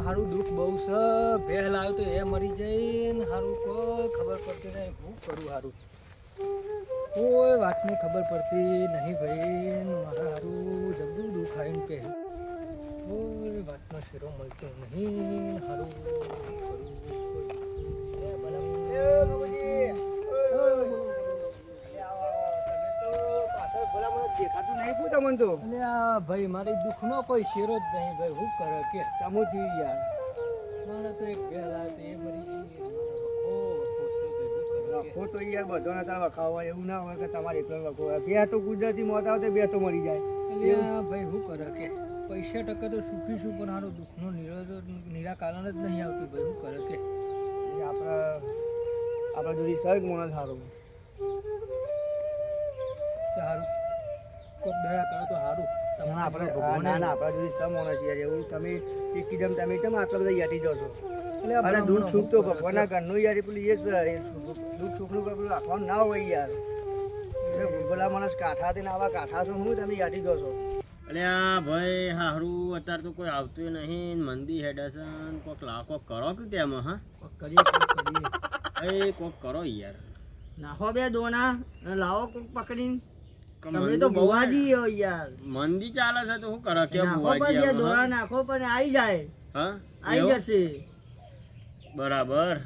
હારું દુઃખ બહુ છે ભેહ લાવ્યો તો એ મરી જાય ને હારું કોઈ ખબર પડતી નહીં હું કરું હારું કોઈ વાતની ખબર પડતી નહીં ભાઈ મારા હારું જબરું દુઃખ આવીને કે કોઈ વાતનો શેરો મળતો નહીં હારું દેખાતું નહીં પૂછતા મને તો ભાઈ મારી દુઃખનો કોઈ શેરો જ નહીં ભાઈ હું કરે કે ચમોથી યાર મારે તો એક ભેહ લાવ્યો તો એ મરી લખો તો યાર બધો તાર વખાવો એવું ના હોય કે તમારે એકલો લખો બે તો કુદરતી મોત આવે બે તો મરી જાય ભાઈ શું કરે કે પૈસા ટકા તો સુખી છું પણ હારો દુઃખનો નિરાકરણ જ નહીં આવતું ભાઈ શું કરે કે આપણા જોડી સર્ગ મોણ સારું સારું કોઈક દયા કરો તો સારું આપણે આપણા જોડી સર મોણ છે યાર એવું તમે એકદમ તમે કેમ આટલા બધા યાદી દો છો અરે દુઃખ સુખ તો ભગવાનના ઘરનું યાર પેલું એ છે દુઃખ સુખનું પેલું રાખવાનું ના હોય યાર ભલા માણસ કાંઠા થઈને આવા કાંઠા છો હું તમે યાદી દો છો અરે આ ભાઈ હારું અત્યારે તો કોઈ આવતું નહીં મંદી હેડેશન કોક કોક કરો કે તેમાં હા કરીએ એ કોક કરો યાર નાખો બે દોણા અને લાવો કોક પકડીને તમે તો ભવાજી હો યાર મંદી ચાલે છે તો શું કરો કે નાખો પણ દોણા નાખો પણ આવી જાય હા આવી જશે બરાબર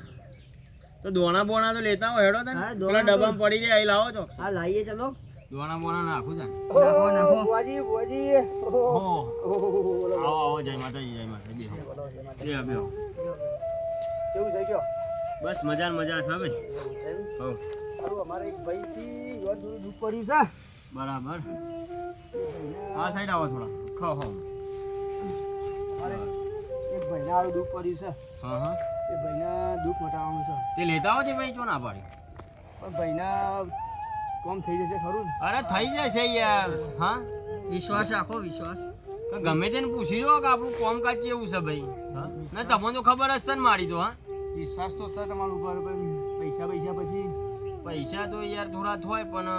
તો દોણા બોણા તો લેતા હોય હેડો પેલા ડબ્બામાં પડી જાય અહીં લાવો છો હા લાવીએ ચલો દોણા બોણા નાખું છે નાખો નાખો ભુવાજી ભુવાજી આવો આવો જય માતાજી જય માતાજી બેહો બેહો કેવું છે કયો બસ મજા મજા છે ભાઈ હો સારું અમારે એક ભાઈ થી યોર થોડું દુઃખ પડ્યું છે બરાબર આ સાઈડ આવો થોડા ખો હો અમારે એક ભાઈને આવું દુઃખ પડ્યું છે હા હા એ ભાઈના દુઃખ મટાવવાનું છે તે લેતા આવો છે ભાઈ ચો ના પાડી પણ ભાઈના કોમ થઈ જશે ખરું ને અરે થઈ જશે યાર હા વિશ્વાસ રાખો વિશ્વાસ ગમે તેને પૂછી દો કે આપણું કોમકાજ કેવું છે ભાઈ ના તમને તો ખબર હશે ને મારી તો હા વિશ્વાસ તો છે તમારું ઉપર પણ પૈસા પછી પૈસા તો યાર થોડા હોય પણ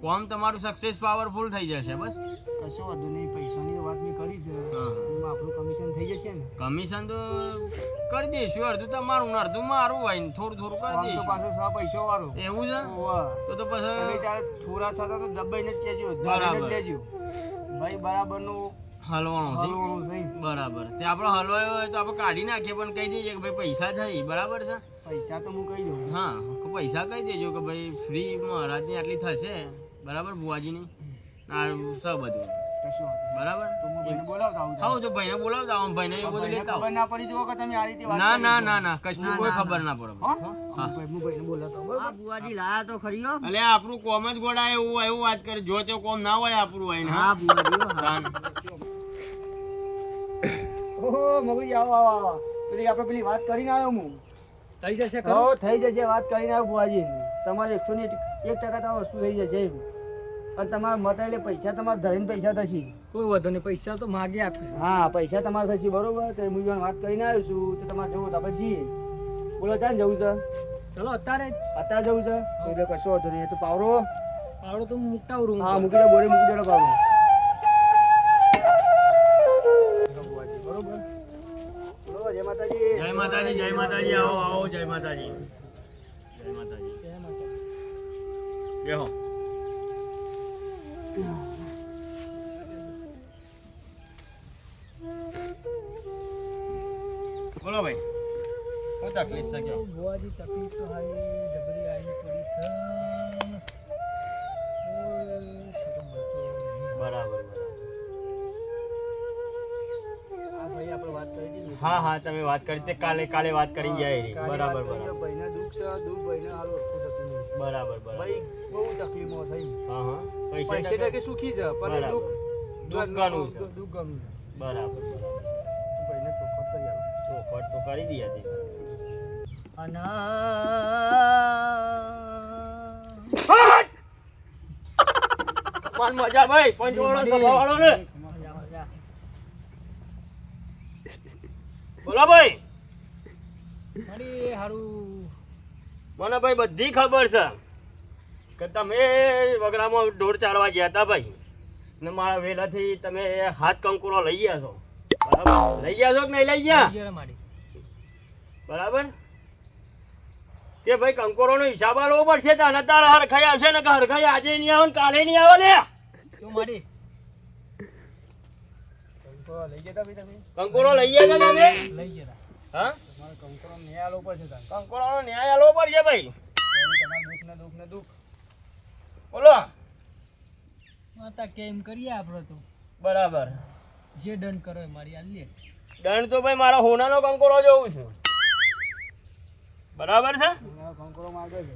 કોમ તમારું સક્સેસ પાવરફુલ થઈ જશે બસ કશો વાંધો નહીં પૈસાની વાત મેં કરી છે એમાં આપણું કમિશન થઈ જશે ને કમિશન તો કરી દઈશું અડધું તમારું ને અડધું મારું હોય ને થોડું થોડું કરી તો દઈશું પાછો 6 પૈસા વાળો એવું છે તો પછી ત્યારે થોડા થતા તો દબાઈને જ કહેજો બરાબર. જ કહેજો ભાઈ બરાબરનું હલવાનું છે હલવાનું છે બરાબર તે આપણે હલવાયો હોય તો આપણે કાઢી નાખીએ પણ કહી દઈએ કે ભાઈ પૈસા થઈ બરાબર છે પૈસા તો હું કહી દઉં હા પૈસા કહી દેજો કે ભાઈ ફ્રી મહારાજની આટલી થશે બરાબર બુવાજીની આ સ બધું કશો વાંધો બરાબર તો હું ભાઈને બોલાવતા આવું હા તો ભાઈને બોલાવતા આવો ભાઈને એ બધું લેતા આવો ખબર ના પડી જુઓ કે તમે આ રીતે વાત ના કરી ના છે. ના ના કશું કોઈ ખબર ના પડે હો? હા. હું ભાઈને બોલાવતા આવું, બરાબર? બુવાજી લાયા તો ખરી હો એટલે આપણું કોમ જ ગોડાય એવું એવું વાત કરે જો તે કોમ ના હોય આપણું હોય ને હા તાન. ઓહો મગુજી આવો આવો આવો પેલી આપણે પેલી વાત કરીને આવ્યો હું થઈ જશે હો થઈ જશે વાત કરીને આવ્યો બુવાજી તમારે 101% તો વસ્તુ થઈ જશે એમ. અને તમારે મટાડે પૈસા તમારે ધરીને પૈસા થશે કોઈ વધુ નહીં પૈસા તો માગી આપીશું હા પૈસા તમારે થશે બરોબર તો હું જોઈને વાત કરીને આવ્યો છું તો તમારે જવું તો આપણે જઈએ બોલો ચાલ જવું છે ચલો અત્યારે અત્યારે જવું છે એટલે કશો વાંધો નહીં એ તો પાવરો પાવડો તો મૂકતા આવું હા મૂકી દો બોરે મૂકી દો પાવરો બરોબર બોલો જય માતાજી જય માતાજી જય માતાજી આવો આવો જય માતાજી જય માતાજી બેહો બોલો ભાઈ શું તકલીફ છે કયો બુવાજી તકલીફ તો હારી જબરી આવી પડી છે કોઈ શેરો મળતો નહીં. બરાબર આ ભાઈ આપણે વાત કરી દીધી હા હા તમે વાત કરી તે કાલે વાત કરી જાય રી. બરાબર બરાબર ભાઈને દુઃખ છે દુઃખ ભાઈને હારું ઓળખું થતું નહીં બરાબર બરાબર ભાઈ બહુ તકલીફમાં છે હા હા પૈસા પૈસા ટકે સુખી છે પણ બરાબર. દુઃખ ઘણું છે. દુઃખ ઘણું છે બરાબર બરાબર ભાઈને ચોખ્ખટ કરી આલો ચોખવટ તો કરી દી હતી પણ મજા ભાઈ પંચવાળો સભાવાળો ને બોલો ભાઈ મારી હારું મને ભાઈ બધી ખબર છે કે તમે વગડામાં ઢોર ચારવા ગયા હતા ભાઈ ને મારા વેલાથી તમે હાથ કંકુરો લઈ ગયા છો બરાબર લઈ ગયા છો કે નહીં લઈ ગયા લઈ ગયા મારી બરાબર કે ભાઈ કંકોરોનો હિસાબ આલવો પડશે તો અને તારા હરખાઈ આવશે ને કે હરખાઈ આજે નહીં આવે ને કાલે નહીં આવે લે તો મારી કંકોરો લઈ જતા ભાઈ તમે કંકોરો લઈ ગયા છો તમે લઈ ગયા હા તમારે કંકોરો ન્યાય આલવો પડશે તારે. કંકોરોનો ન્યાય આલવો પડશે ભાઈ તમારે દુઃખ ને દુઃખ બોલો માતા કેમ કરીએ આપણે તો બરાબર જે દંડ કરો એ મારી આ લે દંડ તો ભાઈ મારા હોનાનો કંકોરો જોઉં છું બરાબર છે કંકોરો માંગે છે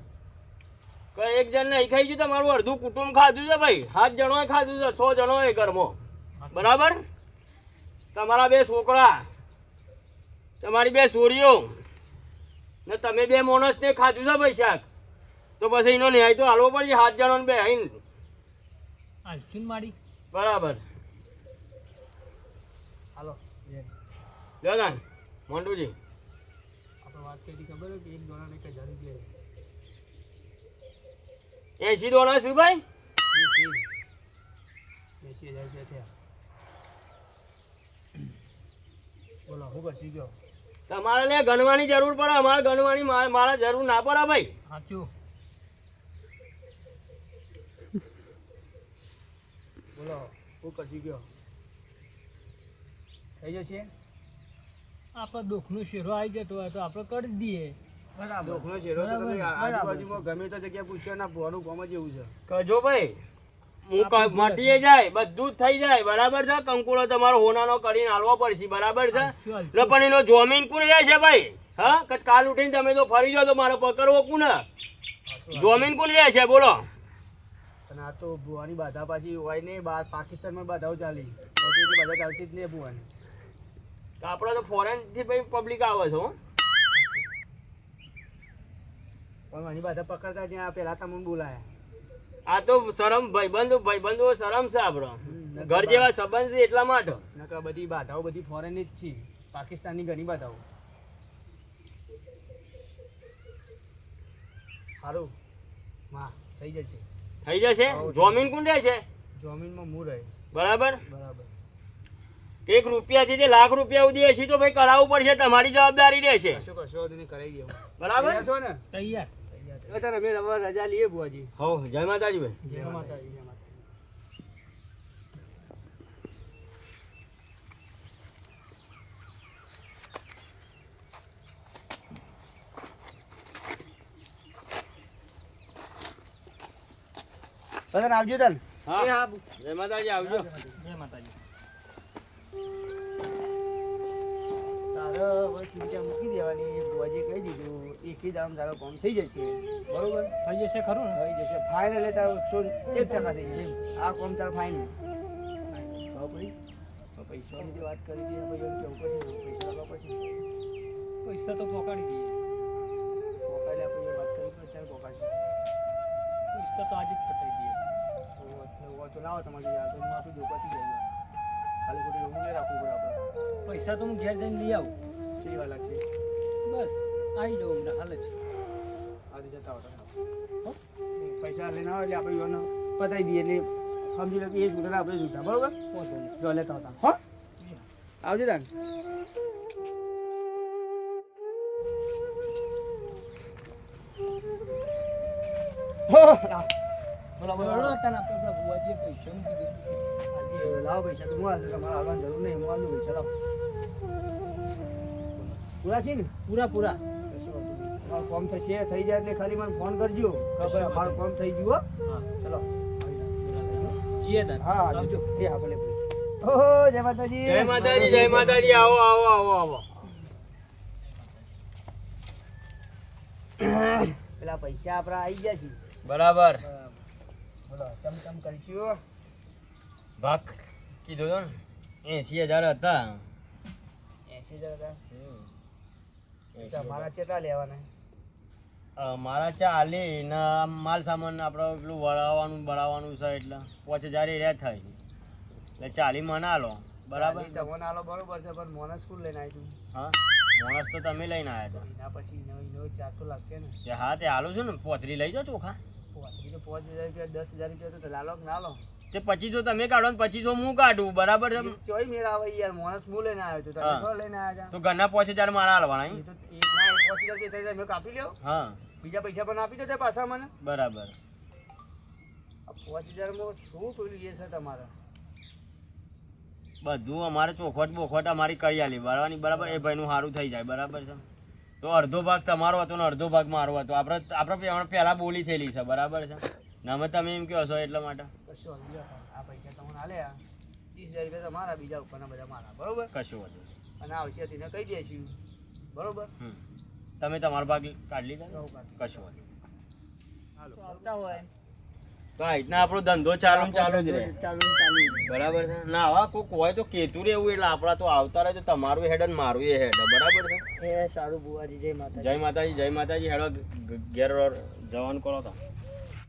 કઈ એક જણ નહીં ખાઈ ગયું તમારું અડધું કુટુંબ ખાધું છે ભાઈ 7 જણોએ ખાધું છે 100 જણોએ ઘરમાં બરાબર તમારા 2 છોકરા તમારી 2 છોરીઓ ને તમે 2 માણસને ખાધું છે ભાઈ શાક તો પછી એનો ન્યાય તો હાલવો પડશે 7 જણોને બે આઈન હાલશું ને મારી બરાબર હાલો દાદા મોન્ટુજી આપણે વાત કરી ખબર હોય કે એક દોણાને 1000 રૂપિયા 80 દોણા શું ભાઈ 80,000 રૂપિયા થયા બોલો હું બસી ગયો તમારે લે ગણવાની જરૂર પડે અમારે ગણવાની મારા જરૂર ના પડે ભાઈ સાચું બોલો હું બસી ગયો થઈ જશે આપણે દુઃખનો શેરો આવી જતો હોય તો આપણે કરી જ દઈએ બરાબર દુઃખનો શેરો તો તમે આજુબાજુમાં ગમે તે જગ્યાએ પૂછ્યો ના ભોનું કામ જ એવું છે કજો ભાઈ હું મટીએ જાય બધું જ થઈ જાય બરાબર છે કંકુડો તમારો હોનાનો કરીને હાલવો પડશે બરાબર છે એટલે પણ એનો જમીન કોણ રહેશે ભાઈ હા કે કાલ ઉઠીને તમે તો ફરી જાઓ તો મારો પકડવો કોને જમીન કોણ રહેશે બોલો અને આ તો ભુવાની બાધા પાછી હોય ને બહાર પાકિસ્તાનમાં બાધાઓ ચાલી મોટી બાધા ચાલતી જ નહીં ભુવાની તો આપણે તો ફોરેન થી ભાઈ પબ્લિક આવે છે હો પણ એની બાધા પકડતા ત્યાં પહેલા તમને બોલાયા આ તો શરમ ભાઈબંધો શરમ છે આપણો ઘર જેવા સંબંધ છે એટલા માટે નકર બધી બાધાઓ બધી ફોરેનની જ છે પાકિસ્તાનની ઘણી બાધાઓ સારું હા થઈ જશે થઈ જશે જમીન કોણ રહેશે જમીનમાં હું રહે બરાબર બરાબર 1 રૂપિયાથી તે લાખ રૂપિયા સુધી હશે તો ભાઈ કરાવવું પડશે તમારી જવાબદારી રહેશે કશો વાંધો નહીં કરાવી દઉં બરાબર છો ને તૈયાર ચાલો અમે હવે રજા લઈએ બુઆજી હો જય માતાજી ભાઈ જય માતાજી જય માતાજી બસ આવજો તન હા જય માતાજી આવજો જય માતાજી તારે હવે ચિંતા મૂકી દેવાની બુઆજી કહી દીધું એક જ દામ તારો કામ થઈ જશે બરોબર થઈ જશે ખરું ને થઈ જશે ફાઇનલ તારો 101% થઈ જશે આ કામ તાર ફાઇનલ પૈસાની જે વાત કરી હતી પછી કેવું પછી પૈસા લાવવા પછી પૈસા તો પોકાડી દઈએ મોકાલે આપણે વાત કરી તો ચાલ પોકાડી પૈસા તો આજે જ પટાઈ દઈએ તો લાવો તમારી યાદ તો માફી દોકાતી જાય ખાલી ખોટી એવું નહીં રાખવું પડે આપણે પૈસા તો હું ઘેર જઈને લઈ આવું સહી વાત લાગશે બસ આવી જાઉં હમણાં હાલ જ આજે જતા હોતા પૈસા લઈને આવો એટલે આપણે યોને પતાવી દઈએ એટલે સમજી લો કે એ જૂઠા આપણે જૂઠા બરોબર જો લેતા હતા હો આવજો તાન બરોબર તને આપણે પેલા બુઆજીએ પૈસાનું કીધું આજે લાવો પૈસા તો હું હાલ તમારે આવવાની જરૂર નહીં હું હાલું પૈસા લાવો પૂરા છે ને પૂરા પૂરા તમારું કામ થશે થઈ જાય એટલે ખાલી મને ફોન કરજો કે ભાઈ અમારું કામ થઈ ગયું હો હા ચલો જીએ તાર હા આવજો એ હા ભલે ઓહો જય માતાજી જય માતાજી આવો આવો આવો આવો પેલા પૈસા આપણા આવી ગયા છે બરાબર બોલો ચમચમ કરીશું ભાગ કીધું તો ને 80,000 હતા 80,000 હતા મારા કેટલા લેવાના મારા ચાલી ને માલ સામાન આપણે પેલું બનાવવાનું છે એટલે 5,000 એ રહ્યા થાય એટલે 40 મને આલો બરાબર તમને આલો બરોબર છે પણ મોનસ સ્કૂલ લઈને આવી હા માણસ તો તમે લઈને આવ્યા એના પછી નવી ચાર તો લાગશે ને હતા હા તે હાલું છું ને પોતરી લઈ જાઓ ચોખા પોતરી તો 5,000 રૂપિયા 10,000 રૂપિયા તો લાલો કે ના લો તે 2500 તમે કાઢો ને 2500 હું કાઢું, બરાબર છે? ચોય મેળ આવે યાર, માણસ હું લઈને આવ્યો તો તમે હા. થોડા લઈને આવ્યા તો ઘરના 5000 મારા હાલવાના હતા? એમ? એ તો એક ના એક 5000 કે 3000 મેં કાપી લ્યો, હા બીજા પૈસા પણ આપી દો તે પાછા મને. બરાબર. આ 5000 માં શું પેલું એ છે તમારે? બધું અમારે ચોખવટ બોખવટ અમારી કરી આલી બરાબર બરાબર, એ ભાઈનું સારું થઈ જાય, બરાબર છે? તો અડધો ભાગ તમારો હતો ને અડધો ભાગ મારો હતો. આપણે પહેલા બોલી થયેલી છે, બરાબર છે ને? અમે તમે એમ કહો છો એટલા માટે કશો વાંધો નહીં. આ પૈસા તમને આલ્યા 30000 રૂપિયા તમારા, બીજા ઉપરના બધા મારા, બરોબર? કશું હતું. અને આવશે તેને કહી દઈશું, બરોબર? તમે તમારો ભાગ કાઢી લીધા ને? સૌ કાઢી. કશું હતું. આવતા હોય તો આ રીતના આપણો ધંધો ચાલુ ને ચાલુ જ રહે, ચાલુ ચાલુ. બરાબર છે? ના હવે કોઈક હોય તો કેતું રહેવું, એટલે આપણા તો આવતા રહે તો તમારું હેડ ને મારું એ હેડ, બરાબર છે? એ સારું બુવાજી, જય માતા. જય માતાજી, જય માતાજી. હેડો ઘેર જવાનું કરો તો.